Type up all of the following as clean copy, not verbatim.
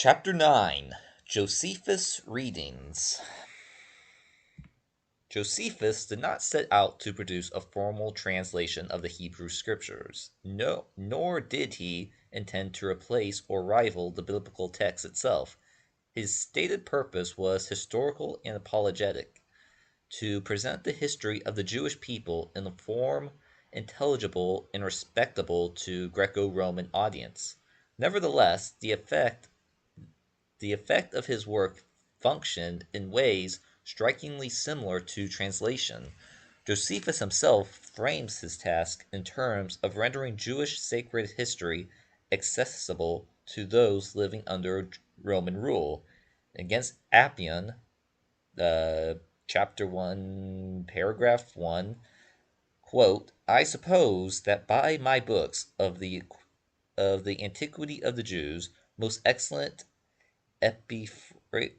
Chapter 9 Josephus Readings. Josephus did not set out to produce a formal translation of the Hebrew Scriptures, no, nor did he intend to replace or rival the biblical text itself. His stated purpose was historical and apologetic, to present the history of the Jewish people in a form intelligible and respectable to Greco-Roman audience. Nevertheless, the effect of his work functioned in ways strikingly similar to translation. Josephus himself frames his task in terms of rendering Jewish sacred history accessible to those living under Roman rule. Against Appian, chapter 1, paragraph 1, quote, I suppose that by my books of the antiquity of the Jews, most excellent Epaphroditus,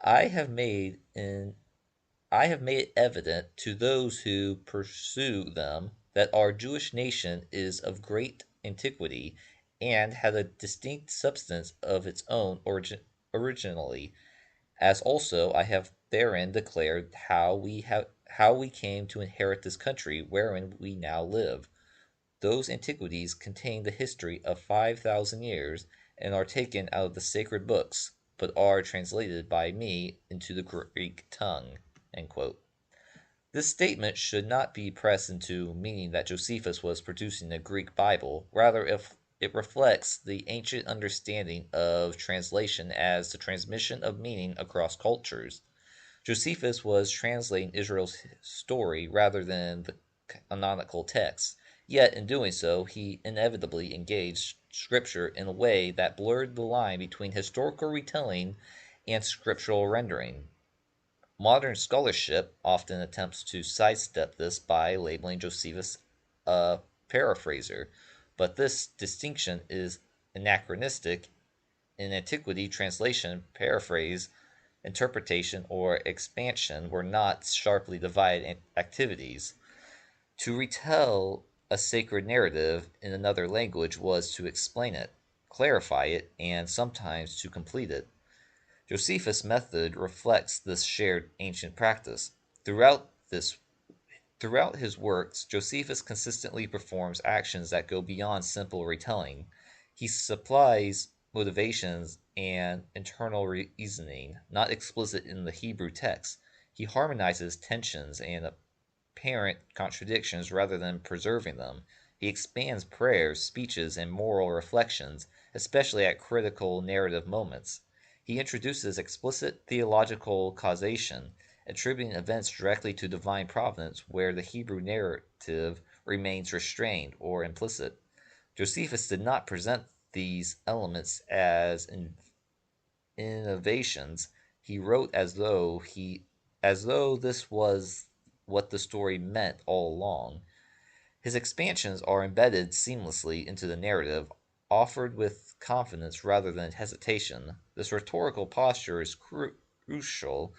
I have made in I have made it evident to those who pursue them that our Jewish nation is of great antiquity, and had a distinct substance of its own originally, as also I have therein declared how we came to inherit this country wherein we now live. Those antiquities contain the history of 5,000 years, and are taken out of the sacred books, but are translated by me into the Greek tongue. This statement should not be pressed into meaning that Josephus was producing a Greek Bible. Rather, if it reflects the ancient understanding of translation as the transmission of meaning across cultures. Josephus was translating Israel's story rather than the canonical text. Yet, in doing so, he inevitably engaged Scripture in a way that blurred the line between historical retelling and scriptural rendering. Modern scholarship often attempts to sidestep this by labeling Josephus a paraphraser, but this distinction is anachronistic. In antiquity, translation, paraphrase, interpretation, or expansion were not sharply divided activities. To retell a sacred narrative in another language was to explain it, clarify it, and sometimes to complete it. Josephus' method reflects this shared ancient practice. Throughout his works, Josephus consistently performs actions that go beyond simple retelling. He supplies motivations and internal reasoning, not explicit in the Hebrew text. He harmonizes tensions and apparent contradictions rather than preserving them. He expands prayers, speeches, and moral reflections, especially at critical narrative moments. He introduces explicit theological causation, attributing events directly to divine providence where the Hebrew narrative remains restrained or implicit. Josephus did not present these elements as innovations. He wrote as though this was what the story meant all along. His expansions are embedded seamlessly into the narrative, offered with confidence rather than hesitation. This rhetorical posture is crucial.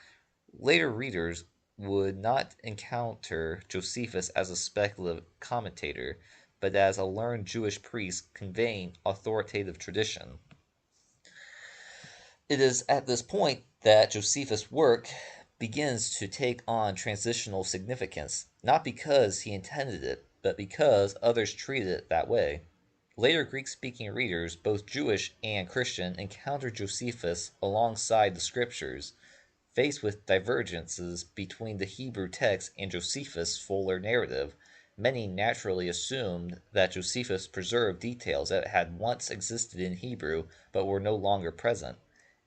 Later readers would not encounter Josephus as a speculative commentator, but as a learned Jewish priest conveying authoritative tradition. It is at this point that Josephus' work begins to take on transitional significance, not because he intended it, but because others treated it that way. Later Greek-speaking readers, both Jewish and Christian, encountered Josephus alongside the scriptures. Faced with divergences between the Hebrew text and Josephus' fuller narrative, many naturally assumed that Josephus preserved details that had once existed in Hebrew but were no longer present.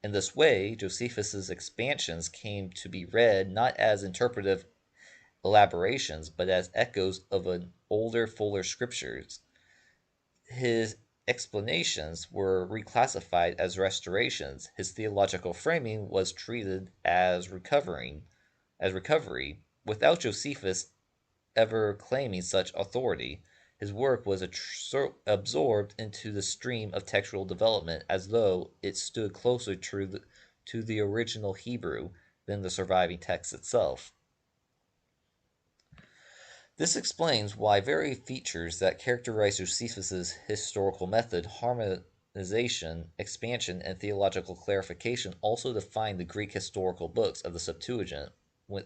In this way, Josephus's expansions came to be read not as interpretive elaborations, but as echoes of an older, fuller scriptures. His explanations were reclassified as restorations. His theological framing was treated as recovery, without Josephus ever claiming such authority. His work was absorbed into the stream of textual development as though it stood closer to the original Hebrew than the surviving text itself. This explains why very features that characterize Josephus's historical method, harmonization, expansion, and theological clarification, also define the Greek historical books of the Septuagint when,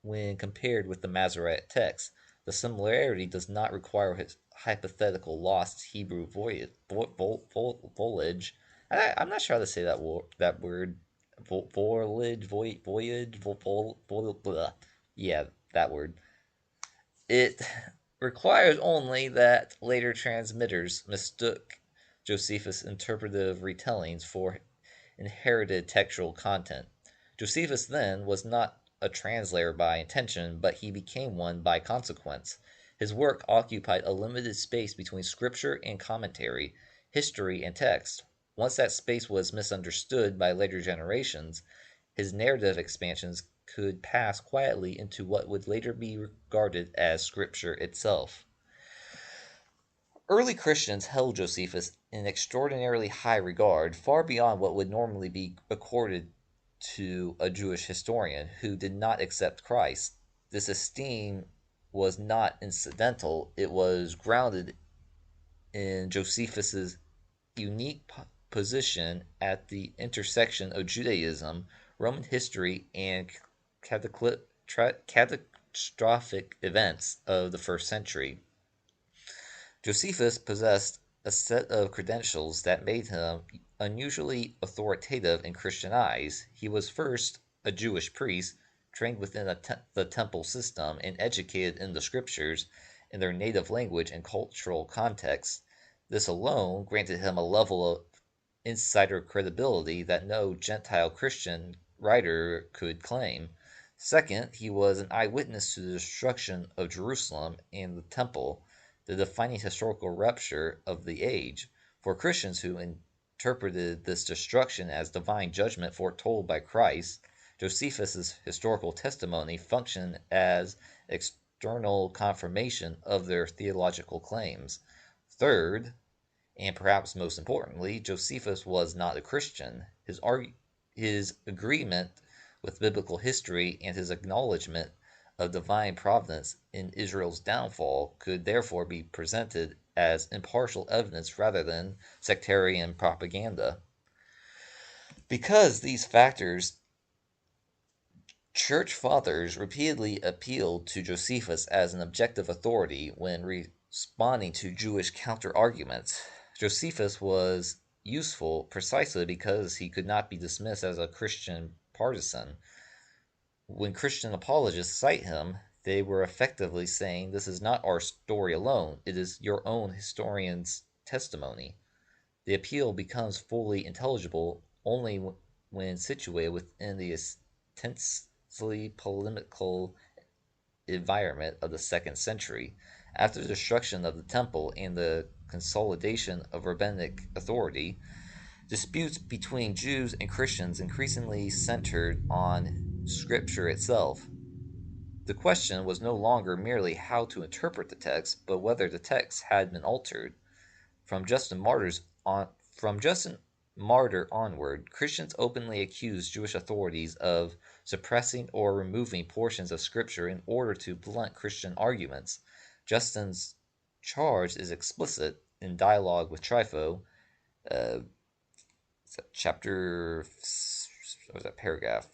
when compared with the Masoretic text. The similarity does not require his hypothetical lost Hebrew voyage. I'm not sure how to say that word. Yeah, that word. It requires only that later transmitters mistook Josephus' interpretive retellings for inherited textual content. Josephus then was not a translator by intention, but he became one by consequence. His work occupied a limited space between scripture and commentary, history and text. Once that space was misunderstood by later generations, his narrative expansions could pass quietly into what would later be regarded as scripture itself. Early Christians held Josephus in extraordinarily high regard, far beyond what would normally be accorded to a Jewish historian who did not accept Christ. This esteem was not incidental, it was grounded in Josephus's unique position at the intersection of Judaism, Roman history, and catastrophic events of the first century. Josephus possessed a set of credentials that made him unusually authoritative in Christian eyes. He was first a Jewish priest, trained within the temple system and educated in the scriptures in their native language and cultural context. This alone granted him a level of insider credibility that no Gentile Christian writer could claim. Second, he was an eyewitness to the destruction of Jerusalem and the temple, the defining historical rupture of the age. For Christians who interpreted this destruction as divine judgment foretold by Christ, Josephus's historical testimony functioned as external confirmation of their theological claims. Third, and perhaps most importantly, Josephus was not a Christian. His agreement with biblical history and his acknowledgment of divine providence in Israel's downfall could therefore be presented as impartial evidence rather than sectarian propaganda. Because these factors, church fathers repeatedly appealed to Josephus as an objective authority when responding to Jewish counter-arguments. Josephus was useful precisely because he could not be dismissed as a Christian partisan. When Christian apologists cite him, they were effectively saying, "This is not our story alone, it is your own historian's testimony." The appeal becomes fully intelligible only when situated within the intensely polemical environment of the second century. After the destruction of the temple and the consolidation of rabbinic authority, disputes between Jews and Christians increasingly centered on Scripture itself. The question was no longer merely how to interpret the text, but whether the text had been altered. From Justin Martyr onward, Christians openly accused Jewish authorities of suppressing or removing portions of Scripture in order to blunt Christian arguments. Justin's charge is explicit in Dialogue with Trypho, chapter, what was that paragraph?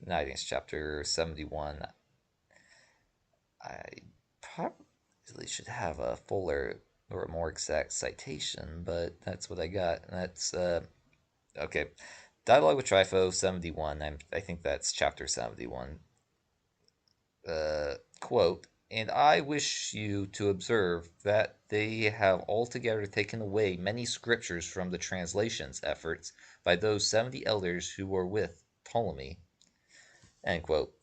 No, I think it's chapter 71. I probably should have a fuller or a more exact citation, but that's what I got. That's okay. Dialogue with Trypho 71. I think that's chapter 71. Quote, "And I wish you to observe that they have altogether taken away many scriptures from the translations efforts by those 70 elders who were with Ptolemy." End quote.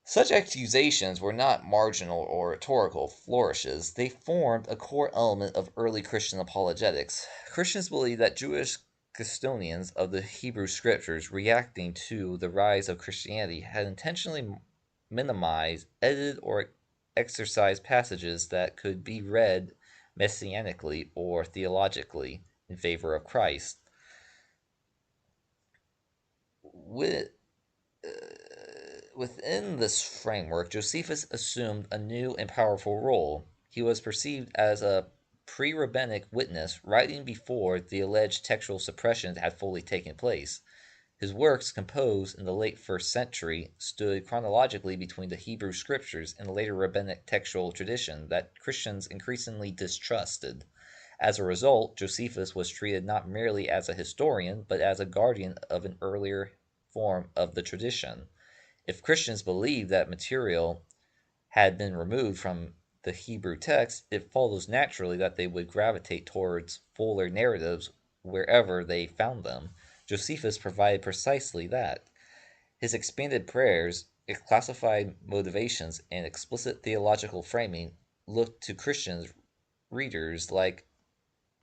Such accusations were not marginal or rhetorical flourishes. They formed a core element of early Christian apologetics. Christians believed that Jewish custodians of the Hebrew Scriptures, reacting to the rise of Christianity, had intentionally minimized, edited, or exercised passages that could be read messianically or theologically in favor of Christ. With Within this framework, Josephus assumed a new and powerful role. He was perceived as a pre rabbinic witness writing before the alleged textual suppression had fully taken place. His works, composed in the late 1st century, stood chronologically between the Hebrew scriptures and the later rabbinic textual tradition that Christians increasingly distrusted. As a result, Josephus was treated not merely as a historian, but as a guardian of an earlier form of the tradition. If Christians believed that material had been removed from the Hebrew text, it follows naturally that they would gravitate towards fuller narratives wherever they found them. Josephus provided precisely that. His expanded prayers, classified motivations, and explicit theological framing looked to Christian readers like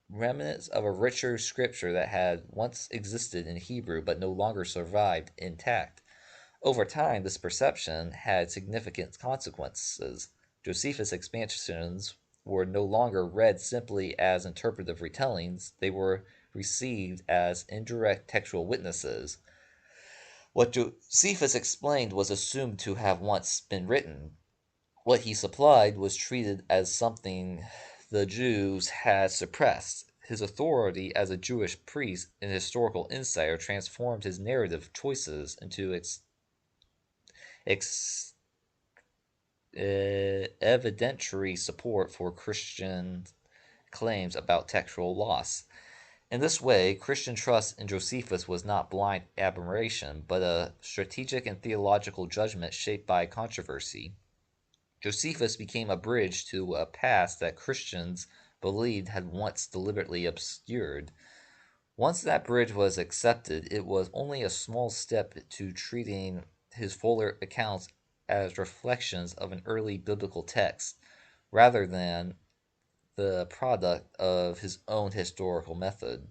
remnants of a richer scripture that had once existed in Hebrew but no longer survived intact. Over time, this perception had significant consequences. Josephus' expansions were no longer read simply as interpretive retellings, they were received as indirect textual witnesses. What Josephus explained was assumed to have once been written. What he supplied was treated as something the Jews had suppressed. His authority as a Jewish priest and historical insider transformed his narrative choices into ex- evidentiary support for Christian claims about textual loss. In this way, Christian trust in Josephus was not blind admiration, but a strategic and theological judgment shaped by controversy. Josephus became a bridge to a past that Christians believed had once deliberately obscured. Once that bridge was accepted, it was only a small step to treating his fuller accounts as reflections of an early biblical text, rather than the product of his own historical method.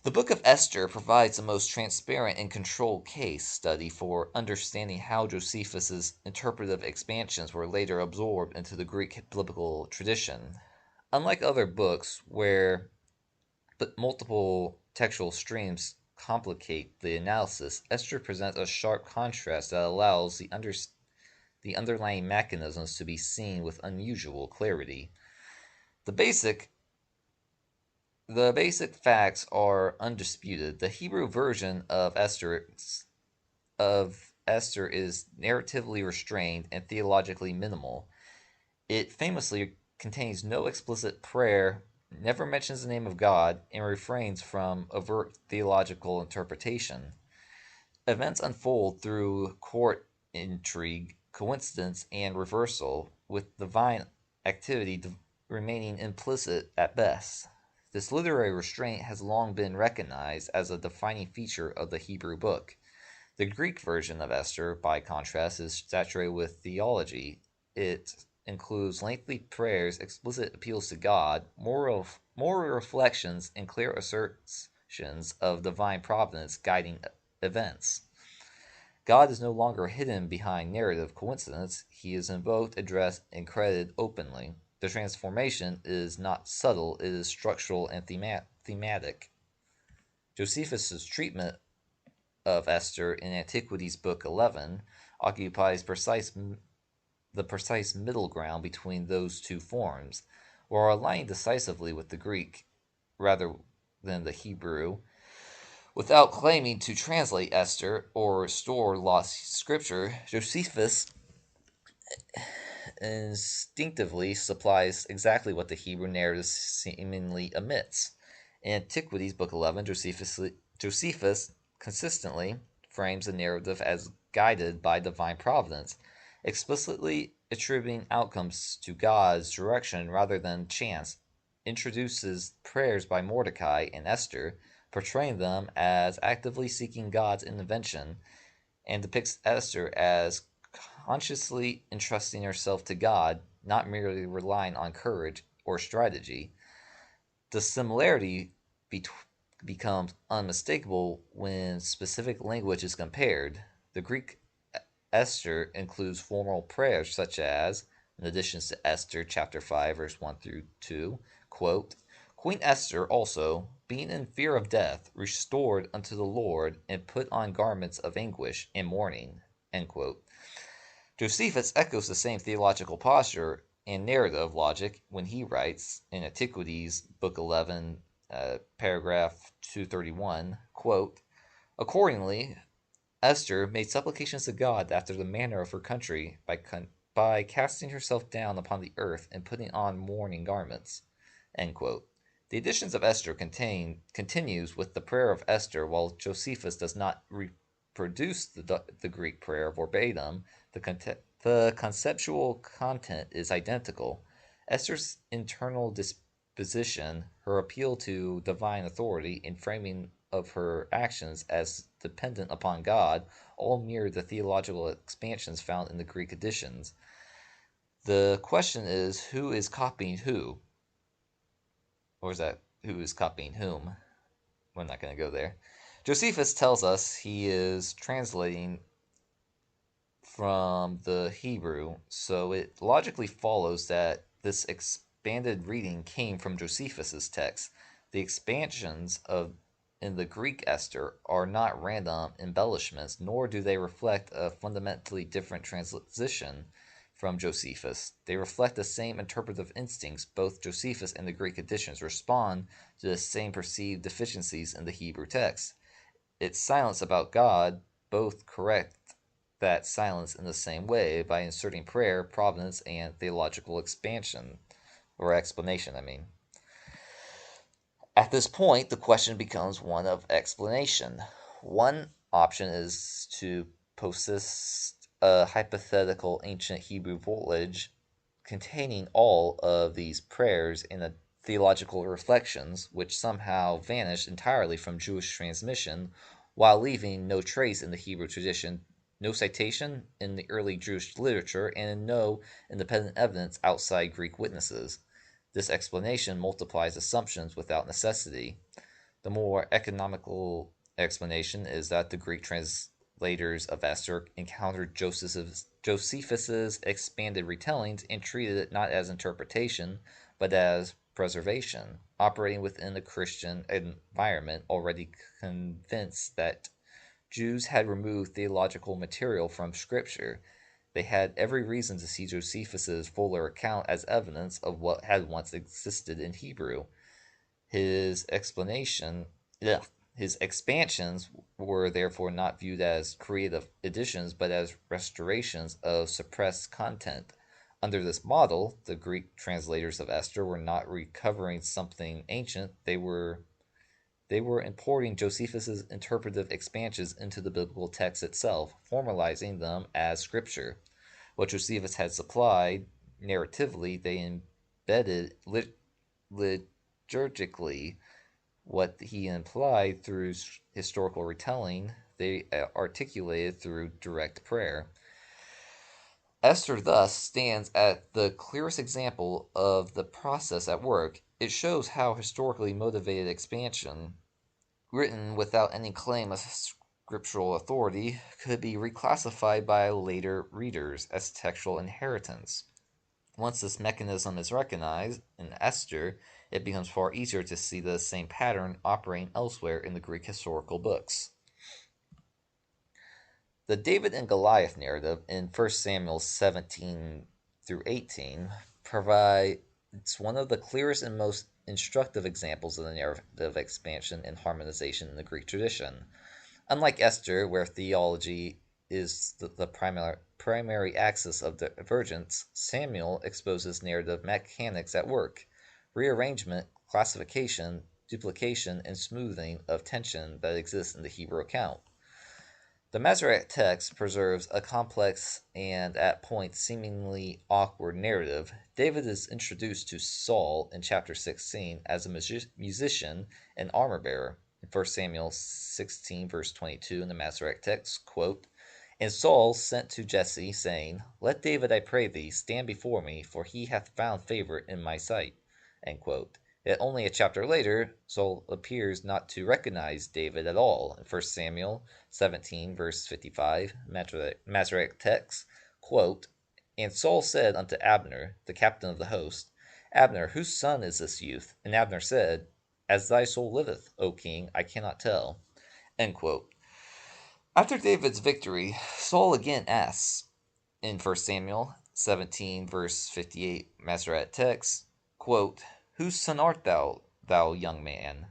The Book of Esther provides the most transparent and controlled case study for understanding how Josephus's interpretive expansions were later absorbed into the Greek biblical tradition. Unlike other books where multiple textual streams complicate the analysis, Esther presents a sharp contrast that allows the underlying mechanisms to be seen with unusual clarity. The basic The basic facts are undisputed. The Hebrew version of Esther is narratively restrained and theologically minimal. It famously contains no explicit prayer, never mentions the name of God, and refrains from overt theological interpretation. Events unfold through court intrigue, coincidence, and reversal, with divine activity remaining implicit at best. This literary restraint has long been recognized as a defining feature of the Hebrew book. The Greek version of Esther, by contrast, is saturated with theology. It includes lengthy prayers, explicit appeals to God, moral reflections, and clear assertions of divine providence guiding events. God is no longer hidden behind narrative coincidence. He is invoked, addressed, and credited openly. The transformation is not subtle, it is structural and thematic. Josephus' treatment of Esther in Antiquities Book 11 occupies the precise middle ground between those two forms, while aligning decisively with the Greek rather than the Hebrew. Without claiming to translate Esther or restore lost scripture, Josephus instinctively supplies exactly what the Hebrew narrative seemingly omits. In Antiquities, Book 11, Josephus consistently frames the narrative as guided by divine providence, explicitly attributing outcomes to God's direction rather than chance, introduces prayers by Mordecai and Esther, portraying them as actively seeking God's intervention, and depicts Esther as consciously entrusting herself to God, not merely relying on courage or strategy. The similarity becomes unmistakable when specific language is compared. The Greek Esther includes formal prayers such as, in addition to Esther chapter 5 verse 1 through 2, quote, Queen Esther also, being in fear of death, restored unto the Lord, and put on garments of anguish and mourning. End quote. Josephus echoes the same theological posture and narrative logic when he writes in Antiquities, Book 11, paragraph 231, quote, Accordingly, Esther made supplications to God after the manner of her country by casting herself down upon the earth and putting on mourning garments. End quote. The editions of Esther continues with the prayer of Esther, while Josephus does not reproduce the Greek prayer verbatim. The conceptual content is identical. Esther's internal disposition, her appeal to divine authority, and framing of her actions as dependent upon God all mirror the theological expansions found in the Greek editions. The question is, who is copying who? Or is that who is copying whom? We're not going to go there. Josephus tells us he is translating from the Hebrew, so it logically follows that this expanded reading came from Josephus's text. The expansions in the Greek Esther are not random embellishments, nor do they reflect a fundamentally different translation from Josephus. They reflect the same interpretive instincts. Both Josephus and the Greek editions respond to the same perceived deficiencies in the Hebrew text. Its silence about God both correct that silence in the same way by inserting prayer, providence, and theological expansion, or explanation, I mean. At this point, the question becomes one of explanation. One option is to posit a hypothetical ancient Hebrew voltage containing all of these prayers and the theological reflections, which somehow vanished entirely from Jewish transmission, while leaving no trace in the Hebrew tradition, no citation in the early Jewish literature, and no independent evidence outside Greek witnesses. This explanation multiplies assumptions without necessity. The more economical explanation is that the Greek translators of Esther encountered Josephus's expanded retellings and treated it not as interpretation, but as preservation, operating within the Christian environment already convinced that Jews had removed theological material from Scripture. They had every reason to see Josephus's fuller account as evidence of what had once existed in Hebrew. His his expansions were therefore not viewed as creative additions, but as restorations of suppressed content. Under this model, the Greek translators of Esther were not recovering something ancient; they were importing Josephus's interpretive expansions into the biblical text itself, formalizing them as scripture. What Josephus had supplied narratively, they embedded liturgically. What he implied through historical retelling, they articulated through direct prayer. Esther thus stands at the clearest example of the process at work. It shows how historically motivated expansion, written without any claim of scriptural authority, could be reclassified by later readers as textual inheritance. Once this mechanism is recognized in Esther, it becomes far easier to see the same pattern operating elsewhere in the Greek historical books. The David and Goliath narrative in 1 Samuel 17 through 18 provides one of the clearest and most instructive examples of the narrative expansion and harmonization in the Greek tradition. Unlike Esther, where theology is the primary axis of divergence, Samuel exposes narrative mechanics at work: rearrangement, classification, duplication, and smoothing of tension that exists in the Hebrew account. The Masoretic text preserves a complex and at points seemingly awkward narrative. David is introduced to Saul in chapter 16 as a musician and armor bearer. In 1 Samuel 16, verse 22 in the Masoretic text, quote, And Saul sent to Jesse, saying, Let David, I pray thee, stand before me, for he hath found favor in my sight. End quote. Yet only a chapter later, Saul appears not to recognize David at all. In 1 Samuel 17, verse 55, Masoretic text, quote, And Saul said unto Abner, the captain of the host, Abner, whose son is this youth? And Abner said, As thy soul liveth, O king, I cannot tell. End quote. After David's victory, Saul again asks in 1 Samuel 17, verse 58, Masoret text, quote, Whose son art thou, thou young man?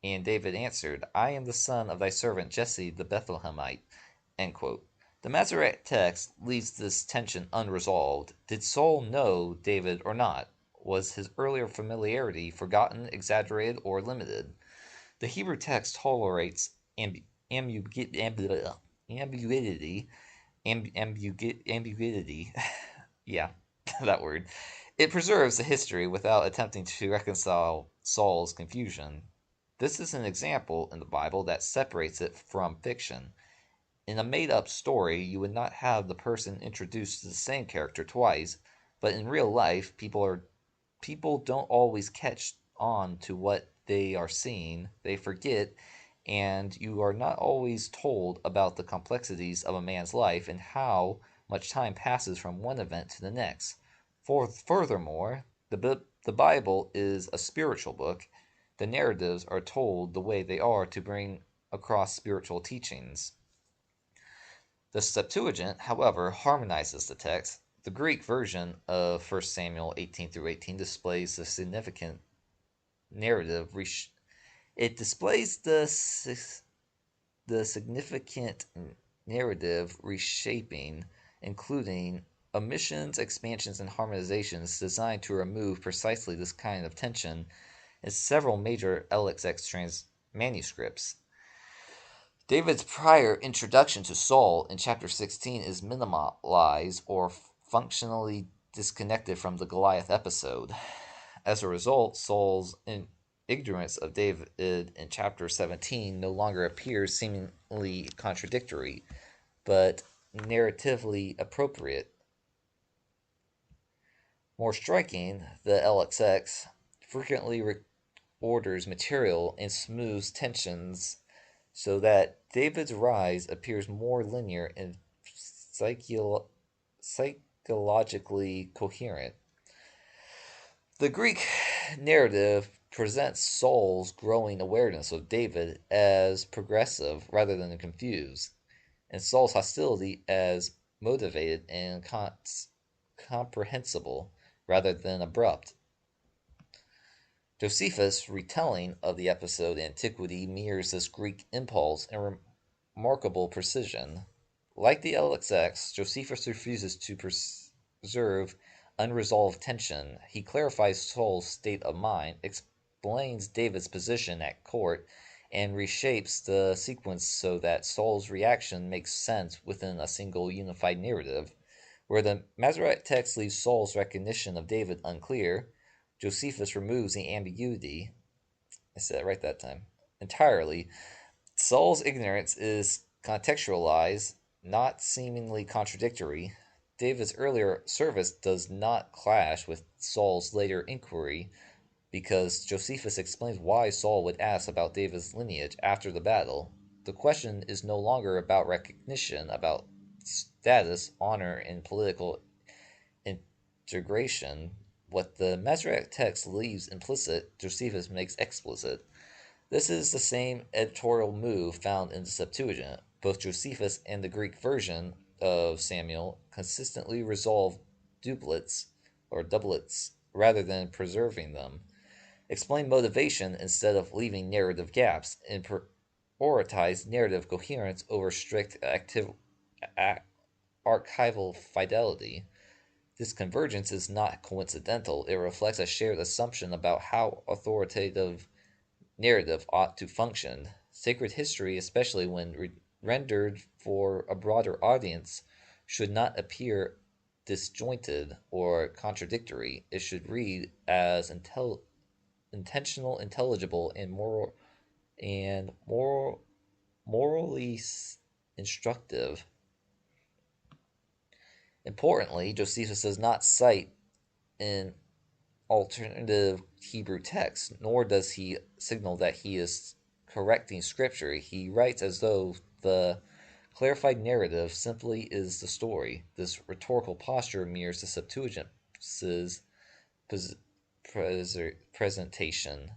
And David answered, I am the son of thy servant Jesse the Bethlehemite. End quote. The Masoret text leaves this tension unresolved. Did Saul know David or not? Was his earlier familiarity forgotten, exaggerated, or limited? The Hebrew text tolerates ambiguity, ambiguity, yeah, that word. It preserves the history without attempting to reconcile Saul's confusion. This is an example in the Bible that separates it from fiction. In a made up story, you would not have the person introduced to the same character twice, but in real life, people don't always catch on to what they are seeing. They forget, and you are not always told about the complexities of a man's life and how much time passes from one event to the next. Furthermore, the Bible is a spiritual book. The narratives are told the way they are to bring across spiritual teachings. The Septuagint, however, harmonizes the text. The Greek version of 1 Samuel 18 through 18 displays the significant narrative. It displays the significant narrative reshaping, including omissions, expansions, and harmonizations designed to remove precisely this kind of tension in several major LXX manuscripts. David's prior introduction to Saul in chapter 16 is minimalized or functionally disconnected from the Goliath episode. As a result, Saul's ignorance of David in chapter 17 no longer appears seemingly contradictory, but narratively appropriate. More striking, the LXX frequently orders material and smooths tensions so that David's rise appears more linear and psychologically coherent. The Greek narrative presents Saul's growing awareness of David as progressive rather than confused, and Saul's hostility as motivated and comprehensible rather than abrupt. Josephus' retelling of the episode in antiquity mirrors this Greek impulse in remarkable precision. Like the LXX, Josephus refuses to preserve unresolved tension. He clarifies Saul's state of mind, explains David's position at court, and reshapes the sequence so that Saul's reaction makes sense within a single unified narrative. Where the Masoret text leaves Saul's recognition of David unclear, Josephus removes the ambiguity. I said it right that time. Entirely. Saul's ignorance is contextualized, not seemingly contradictory. David's earlier service does not clash with Saul's later inquiry because Josephus explains why Saul would ask about David's lineage after the battle. The question is no longer about recognition, about status, honor, and political integration. What the Masoret text leaves implicit, Josephus makes explicit. This is the same editorial move found in the Septuagint. Both Josephus and the Greek version of Samuel consistently resolve doublets rather than preserving them, explain motivation instead of leaving narrative gaps, and prioritize narrative coherence over strict archival fidelity. This convergence is not coincidental. It reflects a shared assumption about how authoritative narrative ought to function. Sacred history, especially when rendered for a broader audience, should not appear disjointed or contradictory. It should read as intentional, intelligible, and morally instructive. Importantly, Josephus does not cite an alternative Hebrew text, nor does he signal that he is correcting scripture. He writes as though the clarified narrative simply is the story. This rhetorical posture mirrors the Septuagint's presentation.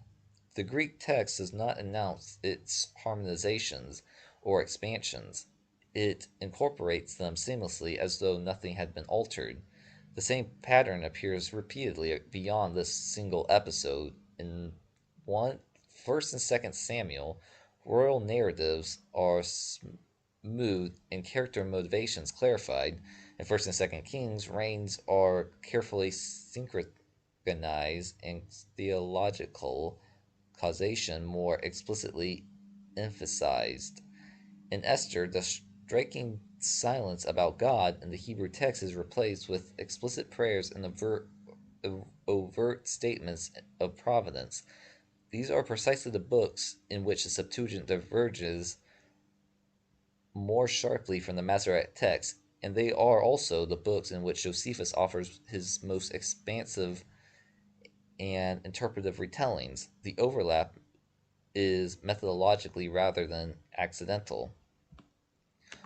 The Greek text does not announce its harmonizations or expansions. It incorporates them seamlessly as though nothing had been altered. The same pattern appears repeatedly beyond this single episode. In one, First and Second Samuel, royal narratives are smoothed and character motivations clarified. In First and Second Kings, reigns are carefully synchronized and theological causation more explicitly emphasized. In Esther, the striking silence about God in the Hebrew text is replaced with explicit prayers and overt statements of providence. These are precisely the books in which the Septuagint diverges more sharply from the Masoretic text, and they are also the books in which Josephus offers his most expansive and interpretive retellings. The overlap is methodologically rather than accidental.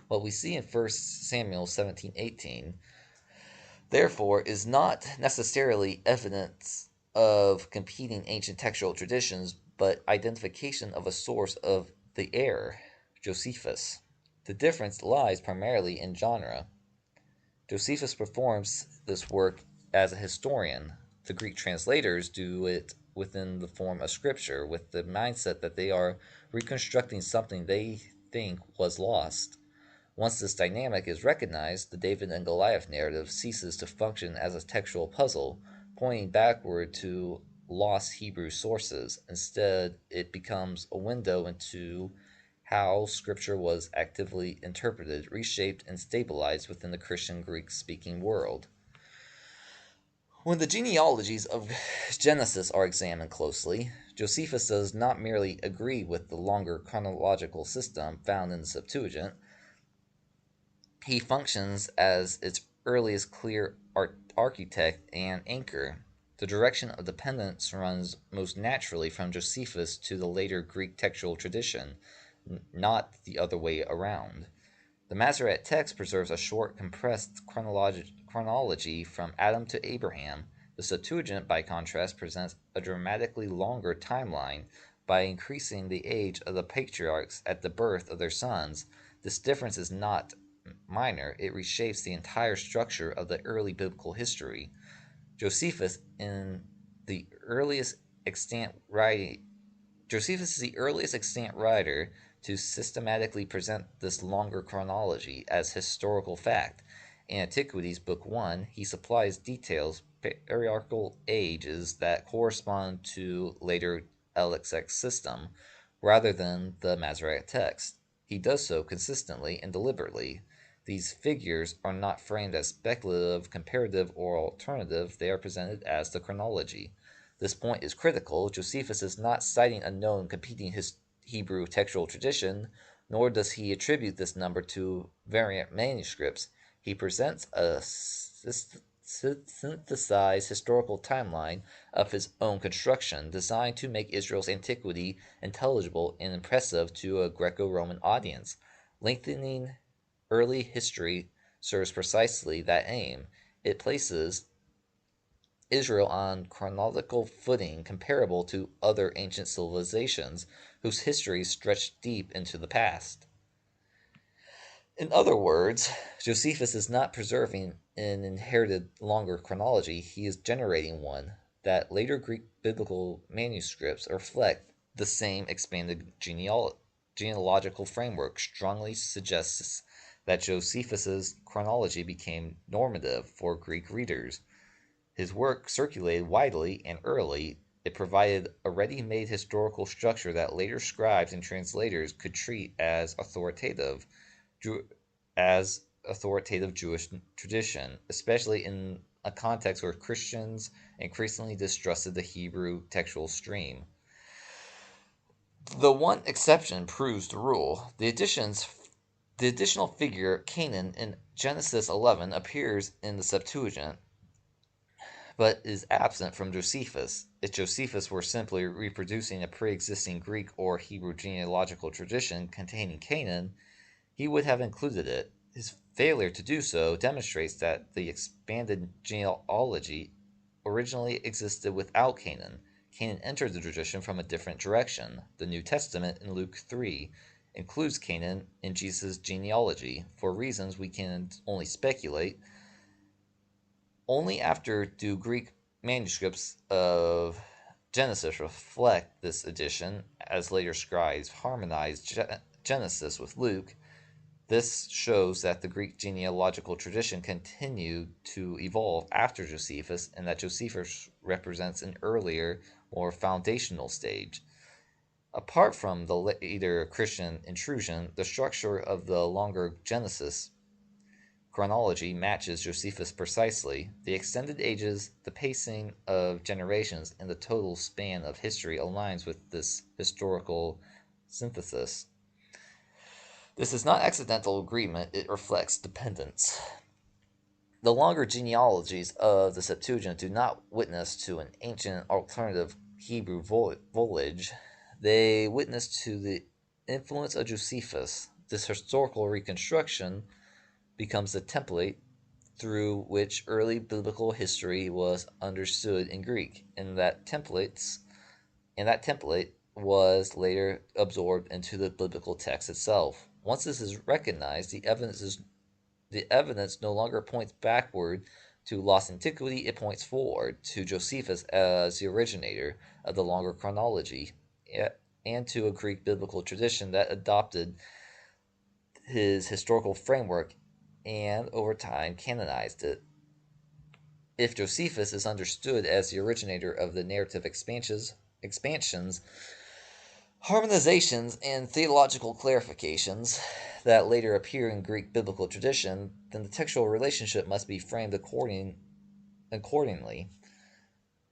What we see in 1 Samuel 17:18, therefore, is not necessarily evidence of competing ancient textual traditions, but identification of a source of the error, Josephus. The difference lies primarily in genre. Josephus performs this work as a historian. The Greek translators do it within the form of scripture, with the mindset that they are reconstructing something they think was lost. Once this dynamic is recognized, the David and Goliath narrative ceases to function as a textual puzzle, pointing backward to lost Hebrew sources. Instead, it becomes a window into how Scripture was actively interpreted, reshaped, and stabilized within the Christian Greek-speaking world. When the genealogies of Genesis are examined closely, Josephus does not merely agree with the longer chronological system found in the Septuagint. He functions as its earliest clear architect and anchor. The direction of dependence runs most naturally from Josephus to the later Greek textual tradition, not the other way around. The Masoretic text preserves a short, compressed chronology from Adam to Abraham. The Septuagint, by contrast, presents a dramatically longer timeline by increasing the age of the patriarchs at the birth of their sons. This difference is not minor, it reshapes the entire structure of the early biblical history. Josephus, the earliest extant Josephus is the earliest extant writer to systematically present this longer chronology as historical fact. In Antiquities, Book 1, he supplies details, patriarchal ages that correspond to later LXX system, rather than the Masoretic text. He does so consistently and deliberately. These figures are not framed as speculative, comparative, or alternative, they are presented as the chronology. This point is critical. Josephus is not citing a known competing Hebrew textual tradition, nor does he attribute this number to variant manuscripts. He presents a synthesized historical timeline of his own construction, designed to make Israel's antiquity intelligible and impressive to a Greco-Roman audience. Lengthening early history serves precisely that aim. It places Israel on chronological footing comparable to other ancient civilizations whose histories stretch deep into the past. In other words, Josephus is not preserving an inherited longer chronology, he is generating one. That later Greek biblical manuscripts reflect the same expanded genealogical framework strongly suggests that Josephus's chronology became normative for Greek readers. His work circulated widely and early. It provided a ready-made historical structure that later scribes and translators could treat as authoritative Jewish tradition, especially in a context where Christians increasingly distrusted the Hebrew textual stream. The one exception proves the rule. The additional figure Canaan in Genesis 11 appears in the Septuagint, but is absent from Josephus. If Josephus were simply reproducing a pre-existing Greek or Hebrew genealogical tradition containing Canaan, he would have included it. His failure to do so demonstrates that the expanded genealogy originally existed without Canaan. Canaan entered the tradition from a different direction. The New Testament in Luke 3 includes Canaan in Jesus' genealogy. For reasons we can only speculate, only after do Greek manuscripts of Genesis reflect this addition, as later scribes harmonized Genesis with Luke. This shows that the Greek genealogical tradition continued to evolve after Josephus, and that Josephus represents an earlier, more foundational stage. Apart from the later Christian intrusion, the structure of the longer Genesis chronology matches Josephus precisely. The extended ages, the pacing of generations, and the total span of history aligns with this historical synthesis. This is not accidental agreement, it reflects dependence. The longer genealogies of the Septuagint do not witness to an ancient alternative Hebrew voyage. They witness to the influence of Josephus. This historical reconstruction becomes the template through which early biblical history was understood in Greek, and that template was later absorbed into the biblical text itself. Once this is recognized, the evidence no longer points backward to lost antiquity, it points forward to Josephus as the originator of the longer chronology, and to a Greek biblical tradition that adopted his historical framework and over time canonized it. If Josephus is understood as the originator of the narrative expansions, harmonizations, and theological clarifications that later appear in Greek biblical tradition, then the textual relationship must be framed accordingly.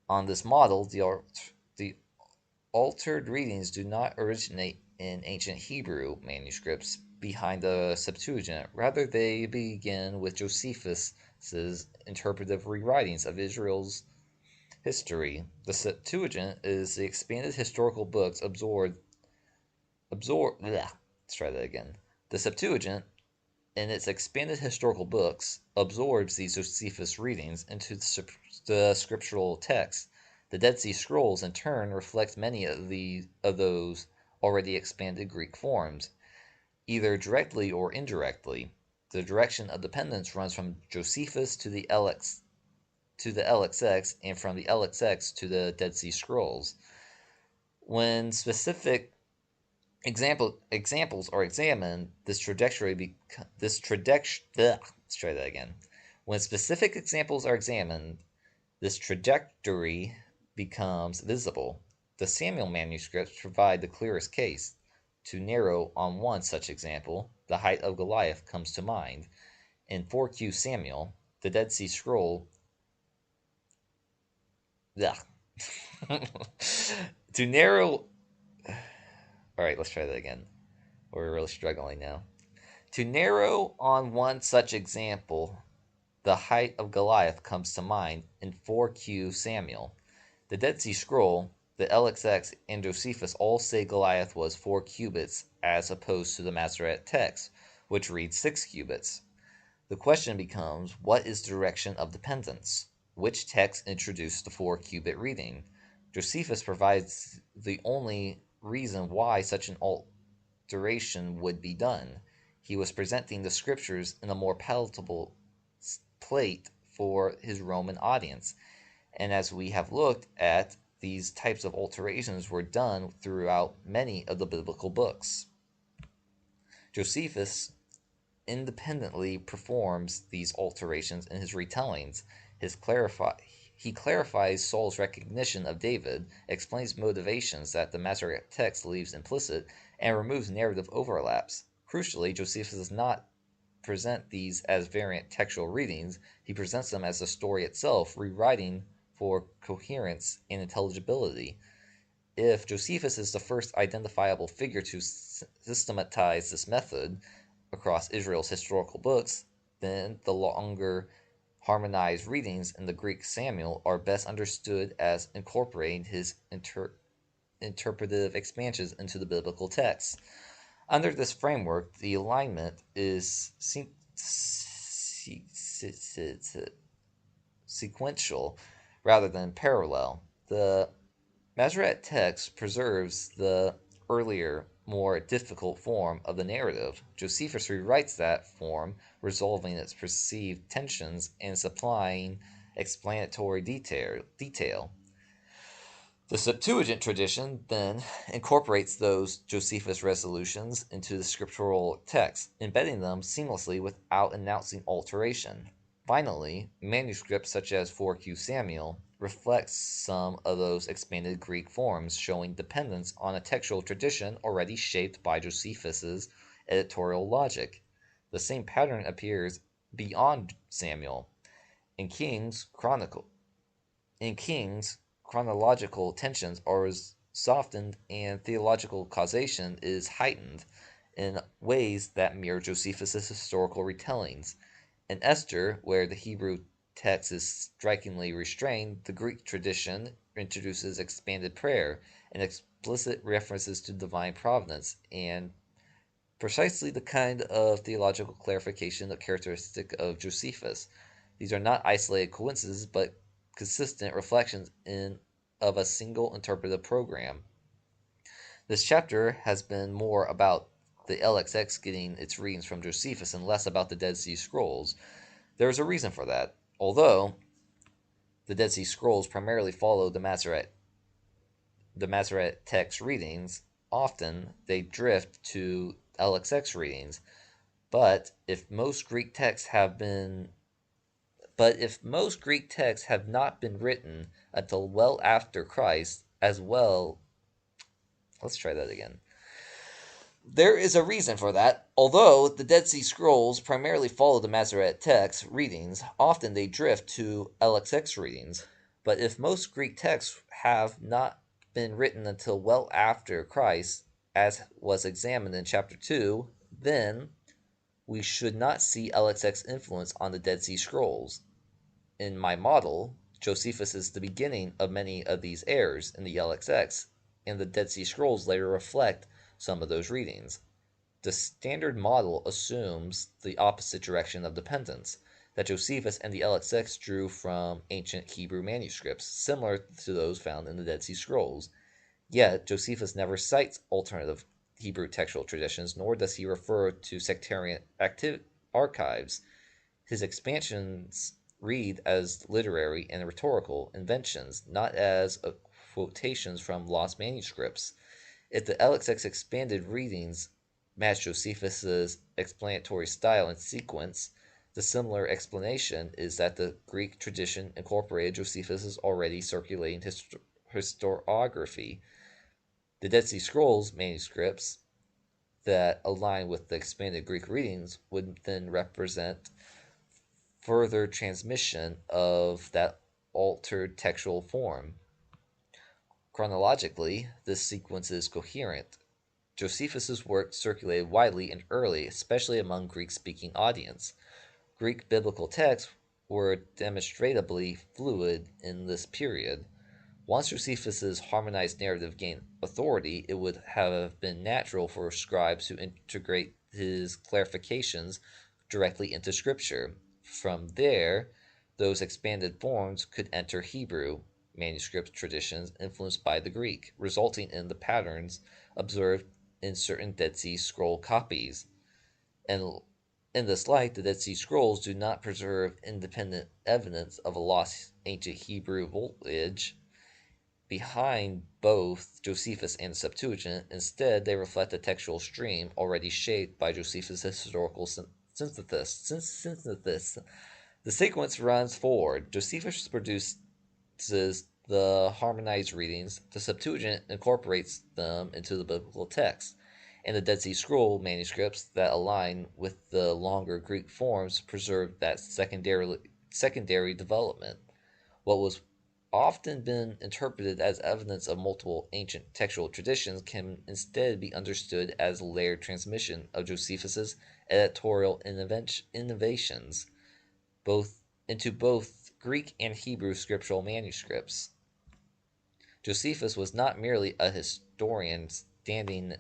On this model, the altered readings do not originate in ancient Hebrew manuscripts behind the Septuagint. Rather, they begin with Josephus's interpretive rewritings of Israel's history. The Septuagint is the expanded historical books let's try that again. The Septuagint, in its expanded historical books, absorbs these Josephus readings into the scriptural text. The Dead Sea Scrolls, in turn, reflect many of those already expanded Greek forms, either directly or indirectly. The direction of dependence runs from Josephus to the LXX, and from the LXX to the Dead Sea Scrolls. When specific examples are examined, let's try that again. When specific examples are examined, this trajectory becomes visible. The Samuel manuscripts provide the clearest case. To narrow on one such example, the height of Goliath comes to mind. In 4Q Samuel, the Dead Sea Scroll to narrow. Alright, let's try that again. We're really struggling now. To narrow on one such example, the height of Goliath comes to mind in 4Q Samuel. The Dead Sea Scroll, the LXX, and Josephus all say Goliath was 4 cubits, as opposed to the Masoret text, which reads 6 cubits. The question becomes, what is the direction of dependence? Which text introduced the 4-cubit reading? Josephus provides the only reason why such an alteration would be done. He was presenting the scriptures in a more palatable plate for his Roman audience. And as we have looked at, these types of alterations were done throughout many of the biblical books. Josephus independently performs these alterations in his retellings. He clarifies Saul's recognition of David, explains motivations that the Masoret text leaves implicit, and removes narrative overlaps. Crucially, Josephus does not present these as variant textual readings, he presents them as the story itself, rewriting for coherence and intelligibility. If Josephus is the first identifiable figure to systematize this method across Israel's historical books, then the longer harmonized readings in the Greek Samuel are best understood as incorporating his interpretive expansions into the biblical text. Under this framework, the alignment is sequential. rather than parallel. The Masoret text preserves the earlier, more difficult form of the narrative. Josephus rewrites that form, resolving its perceived tensions and supplying explanatory detail. The Septuagint tradition then incorporates those Josephus resolutions into the scriptural text, embedding them seamlessly without announcing alteration. Finally, manuscripts such as 4Q Samuel reflect some of those expanded Greek forms, showing dependence on a textual tradition already shaped by Josephus's editorial logic. The same pattern appears beyond Samuel. In Kings, chronological tensions are softened and theological causation is heightened in ways that mirror Josephus' historical retellings. In Esther, where the Hebrew text is strikingly restrained, the Greek tradition introduces expanded prayer and explicit references to divine providence, and precisely the kind of theological clarification characteristic of Josephus. These are not isolated coincidences, but consistent reflections of a single interpretive program. This chapter has been more about the LXX getting its readings from Josephus and less about the Dead Sea Scrolls. There is a reason for that. Although the Dead Sea Scrolls primarily follow the Masoret text readings, often they drift to LXX readings. But if most Greek texts have not been written until well after Christ, as well, let's try that again. There is a reason for that. Although the Dead Sea Scrolls primarily follow the Masoret text readings, often they drift to LXX readings. But if most Greek texts have not been written until well after Christ, as was examined in chapter 2, then we should not see LXX influence on the Dead Sea Scrolls. In my model, Josephus is the beginning of many of these errors in the LXX, and the Dead Sea Scrolls later reflect some of those readings. The standard model assumes the opposite direction of dependence, that Josephus and the LXX drew from ancient Hebrew manuscripts, similar to those found in the Dead Sea Scrolls. Yet, Josephus never cites alternative Hebrew textual traditions, nor does he refer to sectarian archives. His expansions read as literary and rhetorical inventions, not as quotations from lost manuscripts. If the LXX expanded readings match Josephus's explanatory style and sequence, the similar explanation is that the Greek tradition incorporated Josephus's already circulating historiography. The Dead Sea Scrolls manuscripts that align with the expanded Greek readings would then represent further transmission of that altered textual form. Chronologically, this sequence is coherent. Josephus's work circulated widely and early, especially among Greek-speaking audience. Greek biblical texts were demonstrably fluid in this period. Once Josephus's harmonized narrative gained authority, it would have been natural for scribes to integrate his clarifications directly into Scripture. From there, those expanded forms could enter Hebrew manuscript traditions influenced by the Greek, resulting in the patterns observed in certain Dead Sea Scroll copies. And in this light, the Dead Sea Scrolls do not preserve independent evidence of a lost ancient Hebrew voltage behind both Josephus and the Septuagint. Instead, they reflect a textual stream already shaped by Josephus' historical synthesis. The sequence runs forward. Josephus produces the harmonized readings, the Septuagint incorporates them into the biblical text, and the Dead Sea Scroll manuscripts that align with the longer Greek forms preserve that secondary development. What was often been interpreted as evidence of multiple ancient textual traditions can instead be understood as layered transmission of Josephus's editorial innovations into both Greek and Hebrew scriptural manuscripts. Josephus was not merely a historian standing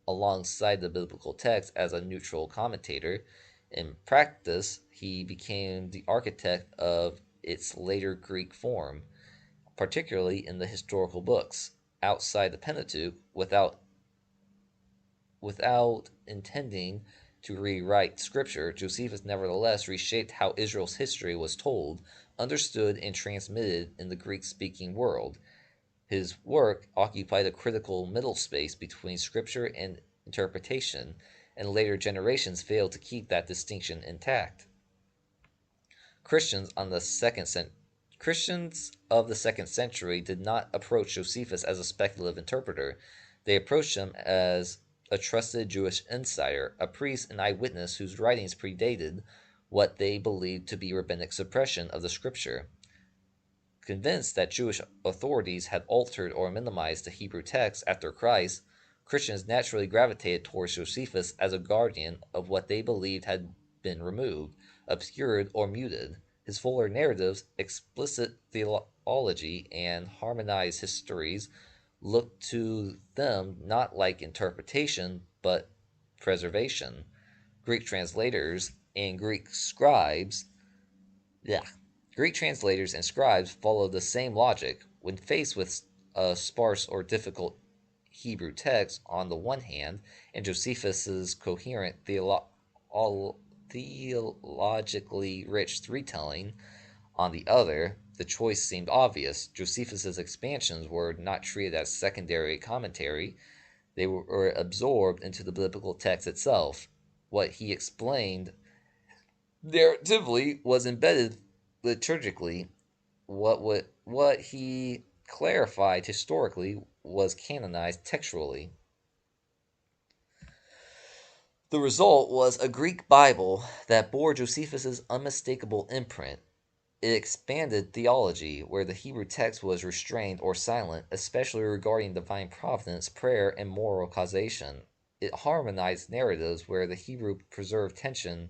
alongside the biblical text as a neutral commentator. In practice, he became the architect of its later Greek form. particularly in the historical books. Outside the Pentateuch, without intending to rewrite Scripture, Josephus nevertheless reshaped how Israel's history was told, understood, and transmitted in the Greek speaking world. His work occupied a critical middle space between Scripture and interpretation, and later generations failed to keep that distinction intact. Christians of the second century did not approach Josephus as a speculative interpreter. They approached him as a trusted Jewish insider, a priest and eyewitness whose writings predated what they believed to be rabbinic suppression of the Scripture. Convinced that Jewish authorities had altered or minimized the Hebrew text after Christ, Christians naturally gravitated towards Josephus as a guardian of what they believed had been removed, obscured, or muted. His fuller narratives, explicit theology, and harmonized histories looked to them not like interpretation, but preservation. Greek translators and Greek translators and scribes followed the same logic. When faced with a sparse or difficult Hebrew text on the one hand, and Josephus's coherent theologically rich retelling on the other, the choice seemed obvious. Josephus's expansions were not treated as secondary commentary, they were absorbed into the biblical text itself. What he explained narratively was embedded liturgically. What he clarified historically was canonized textually. The result was a Greek Bible that bore Josephus's unmistakable imprint. It expanded theology where the Hebrew text was restrained or silent, especially regarding divine providence, prayer, and moral causation. It harmonized narratives where the Hebrew preserved tension,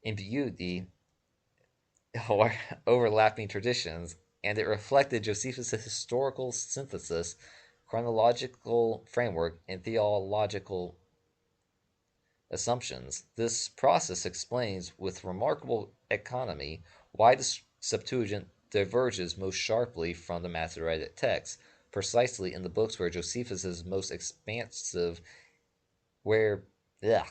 ambiguity, or overlapping traditions, and it reflected Josephus' historical synthesis, chronological framework, and theological assumptions. This process explains with remarkable economy why the Septuagint diverges most sharply from the Masoretic text, precisely in the books where Josephus is most expansive, where, yeah,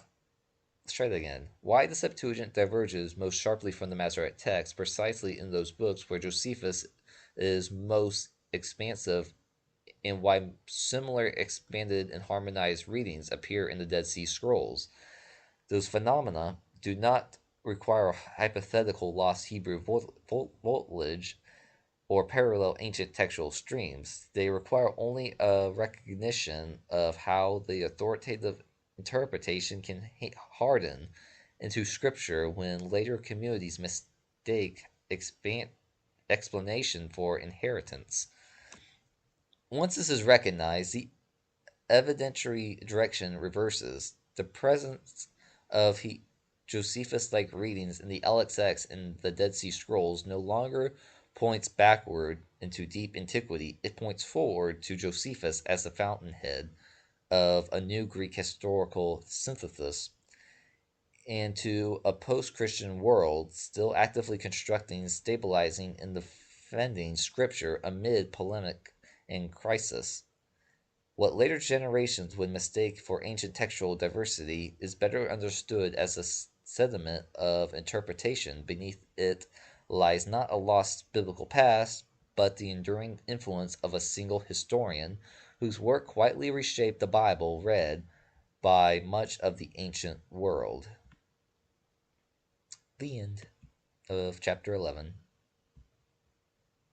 let's try that again. Why the Septuagint diverges most sharply from the Masoretic text, precisely in those books where Josephus is most expansive, and why similar expanded and harmonized readings appear in the Dead Sea Scrolls. Those phenomena do not require a hypothetical lost Hebrew voltage or parallel ancient textual streams. They require only a recognition of how the authoritative interpretation can harden into scripture when later communities mistake explanation for inheritance. Once this is recognized, the evidentiary direction reverses. The presence of Josephus-like readings in the LXX and the Dead Sea Scrolls no longer points backward into deep antiquity. It points forward to Josephus as the fountainhead of a new Greek historical synthesis, and to a post-Christian world still actively constructing, stabilizing, and defending Scripture amid polemic and crisis. What later generations would mistake for ancient textual diversity is better understood as a sediment of interpretation. Beneath it lies not a lost biblical past, but the enduring influence of a single historian whose work quietly reshaped the Bible read by much of the ancient world. The end of chapter 11.